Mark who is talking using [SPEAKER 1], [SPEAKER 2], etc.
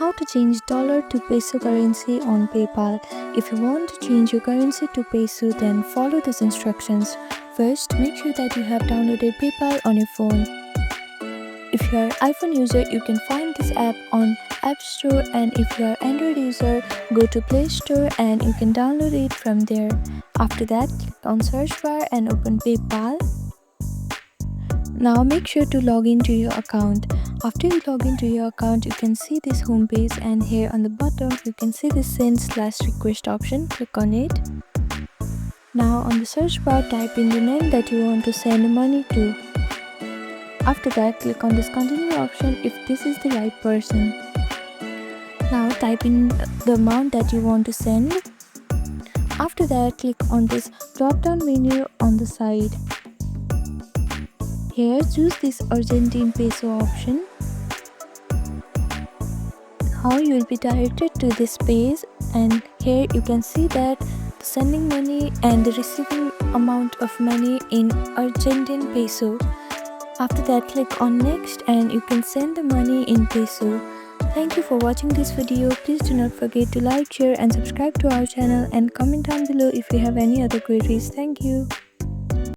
[SPEAKER 1] How to change dollar to peso currency on PayPal. If you want to change your currency to peso, then follow these instructions. First, make sure that you have downloaded PayPal on your phone. If you are iPhone user, you can find this app on App Store, and if you are Android user, go to Play Store and you can download it from there. After that, click on search bar and open PayPal. Now make sure to log into your account. After you log into your account, you can see this home page, and here on the bottom you can see the send/request option. Click on it. Now on the search bar, type in the name that you want to send money to. After that, click on this continue option if this is the right person. Now type in the amount that you want to send. After that, click on this drop down menu on the side. Here, choose this Argentine peso option. Now you will be directed to this page, and here you can see that the sending money and the receiving amount of money in Argentine peso. After that, click on next and you can send the money in peso. Thank you for watching this video. Please do not forget to like, share and subscribe to our channel, and comment down below if you have any other queries. Thank you.